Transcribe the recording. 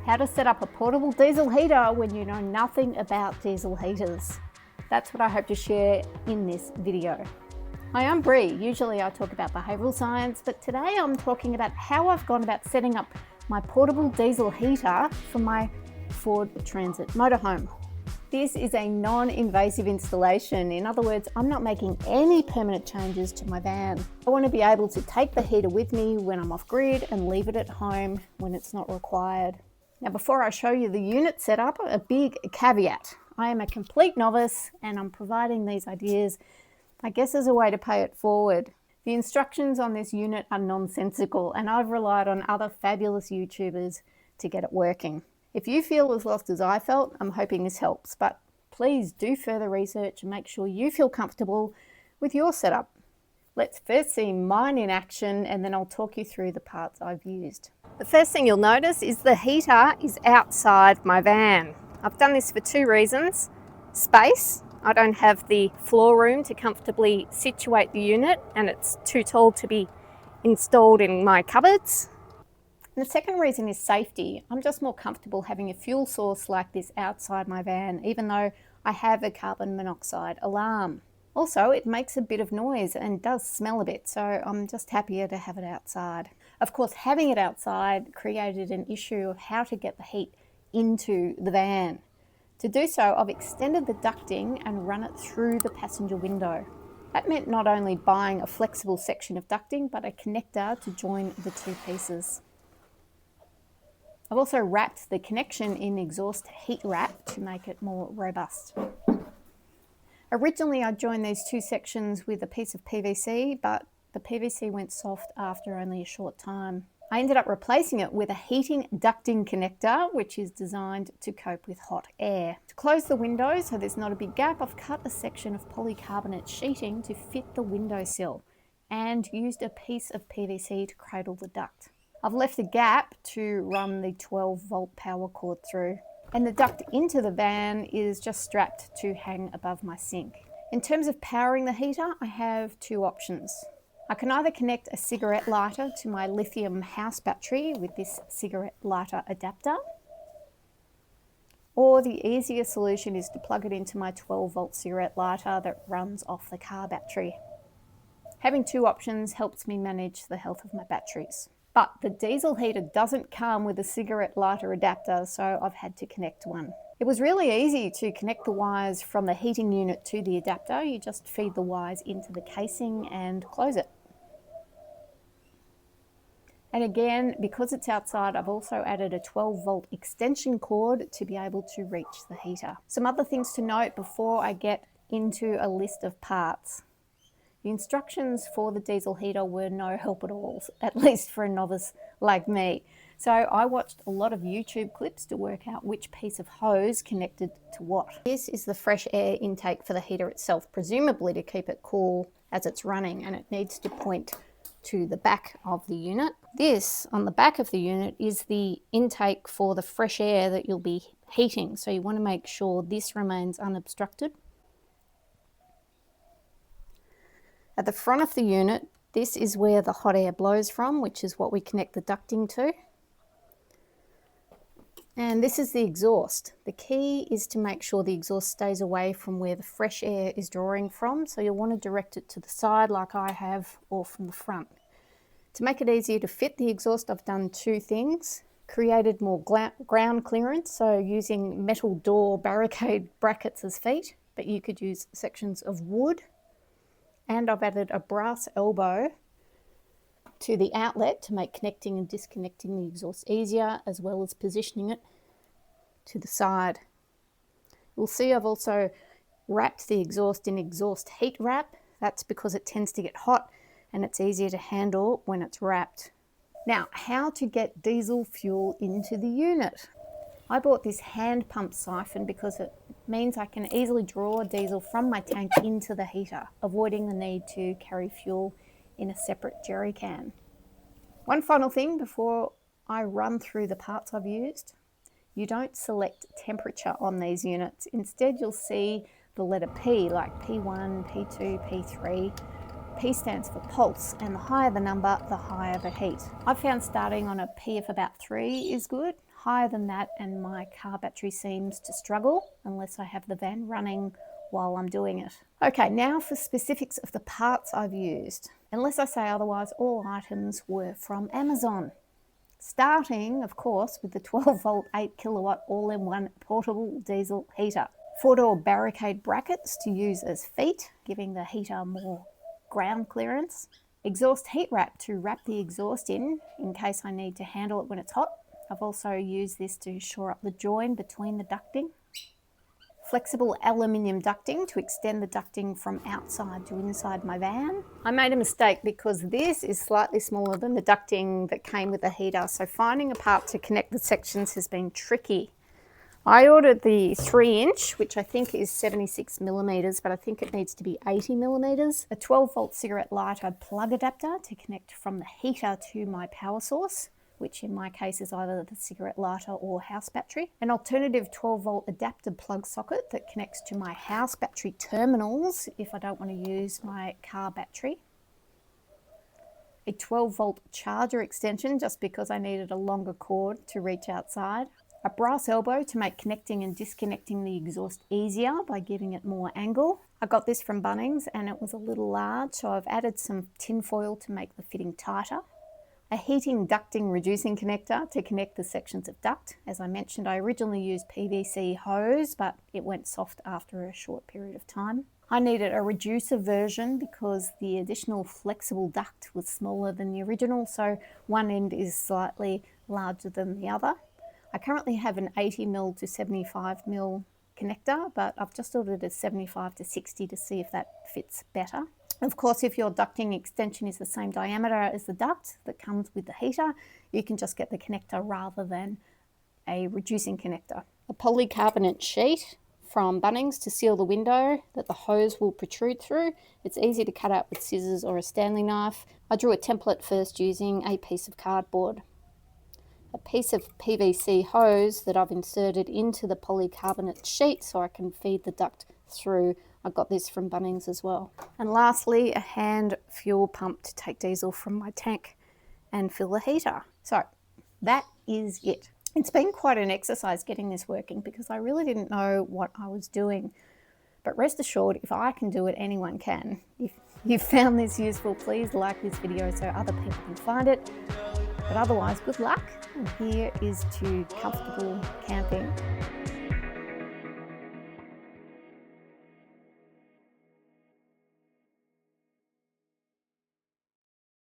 How to set up a portable diesel heater when you know nothing about diesel heaters. That's what I hope to share in this video. Hi, I'm Bree. Usually I talk about behavioural science, but today I'm talking about how I've gone about setting up my portable diesel heater for my Ford Transit motorhome. This is a non-invasive installation. In other words, I'm not making any permanent changes to my van. I want to be able to take the heater with me when I'm off grid and leave it at home when it's not required. Now, before I show you the unit setup, a big caveat. I am a complete novice and I'm providing these ideas, I guess, as a way to pay it forward. The instructions on this unit are nonsensical and I've relied on other fabulous YouTubers to get it working. If you feel as lost as I felt, I'm hoping this helps, but please do further research and make sure you feel comfortable with your setup. Let's first see mine in action and then I'll talk you through the parts I've used. The first thing you'll notice is the heater is outside my van. I've done this for two reasons. Space. I don't have the floor room to comfortably situate the unit and it's too tall to be installed in my cupboards. And the second reason is safety. I'm just more comfortable having a fuel source like this outside my van, even though I have a carbon monoxide alarm. Also, it makes a bit of noise and does smell a bit, so I'm just happier to have it outside. Of course, having it outside created an issue of how to get the heat into the van. To do so, I've extended the ducting and run it through the passenger window. That meant not only buying a flexible section of ducting, but a connector to join the two pieces. I've also wrapped the connection in exhaust heat wrap to make it more robust. Originally, I joined these two sections with a piece of PVC, but the PVC went soft after only a short time. I ended up replacing it with a heating ducting connector, which is designed to cope with hot air. To close the window so there's not a big gap, I've cut a section of polycarbonate sheeting to fit the windowsill and used a piece of PVC to cradle the duct. I've left a gap to run the 12-volt power cord through. And the duct into the van is just strapped to hang above my sink. In terms of powering the heater, I have two options. I can either connect a cigarette lighter to my lithium house battery with this cigarette lighter adapter, or the easier solution is to plug it into my 12-volt cigarette lighter that runs off the car battery. Having two options helps me manage the health of my batteries. But the diesel heater doesn't come with a cigarette lighter adapter, so I've had to connect one. It was really easy to connect the wires from the heating unit to the adapter. You just feed the wires into the casing and close it. And again, because it's outside, I've also added a 12-volt extension cord to be able to reach the heater. Some other things to note before I get into a list of parts. The instructions for the diesel heater were no help at all, at least for a novice like me. So I watched a lot of YouTube clips to work out which piece of hose connected to what. This is the fresh air intake for the heater itself, presumably to keep it cool as it's running, and it needs to point to the back of the unit. This, on the back of the unit, is the intake for the fresh air that you'll be heating. So you want to make sure this remains unobstructed. At the front of the unit, this is where the hot air blows from, which is what we connect the ducting to. And this is the exhaust. The key is to make sure the exhaust stays away from where the fresh air is drawing from. So you'll want to direct it to the side like I have, or from the front. To make it easier to fit the exhaust, I've done two things. Created more ground clearance, so using metal door barricade brackets as feet, but you could use sections of wood. And I've added a brass elbow to the outlet to make connecting and disconnecting the exhaust easier, as well as positioning it to the side. You'll see I've also wrapped the exhaust in exhaust heat wrap. That's because it tends to get hot and it's easier to handle when it's wrapped. Now, how to get diesel fuel into the unit. I bought this hand pump siphon because it means I can easily draw diesel from my tank into the heater, avoiding the need to carry fuel in a separate jerry can. One final thing before I run through the parts I've used. You don't select temperature on these units. Instead, you'll see the letter P, like P1, P2, P3. P stands for pulse, and the higher the number, the higher the heat. I've found starting on a P of about 3 is good. higher than that and my car battery seems to struggle unless I have the van running while I'm doing it. Okay, now for specifics of the parts I've used. Unless I say otherwise, all items were from Amazon. Starting, of course, with the 12 volt 8 kilowatt all-in-one portable diesel heater. 4-door barricade brackets to use as feet, giving the heater more ground clearance. Exhaust heat wrap to wrap the exhaust in case I need to handle it when it's hot. I've also used this to shore up the join between the ducting. Flexible aluminium ducting to extend the ducting from outside to inside my van. I made a mistake because this is slightly smaller than the ducting that came with the heater, so finding a part to connect the sections has been tricky. I ordered the 3-inch, which I think is 76 millimeters, but I think it needs to be 80 millimeters. A 12 volt cigarette lighter plug adapter to connect from the heater to my power source, which in my case is either the cigarette lighter or house battery. An alternative 12 volt adapter plug socket that connects to my house battery terminals if I don't want to use my car battery. A 12 volt charger extension just because I needed a longer cord to reach outside. A brass elbow to make connecting and disconnecting the exhaust easier by giving it more angle. I got this from Bunnings and it was a little large, so I've added some tin foil to make the fitting tighter. A heating ducting reducing connector to connect the sections of duct. As I mentioned, I originally used PVC hose, but it went soft after a short period of time. I needed a reducer version because the additional flexible duct was smaller than the original, so one end is slightly larger than the other. I currently have an 80mm to 75mm connector, but I've just ordered a 75 to 60 to see if that fits better. Of course, if your ducting extension is the same diameter as the duct that comes with the heater, you can just get the connector rather than a reducing connector. A polycarbonate sheet from Bunnings to seal the window that the hose will protrude through. It's easy to cut out with scissors or a Stanley knife. I drew a template first using a piece of cardboard. A piece of PVC hose that I've inserted into the polycarbonate sheet so I can feed the duct through. I got this from Bunnings as well. And lastly, a hand fuel pump to take diesel from my tank and fill the heater. So that is it. It's been quite an exercise getting this working because I really didn't know what I was doing. But rest assured, if I can do it, anyone can. If you found this useful, please like this video so other people can find it. But otherwise, good luck. And here is to comfortable camping.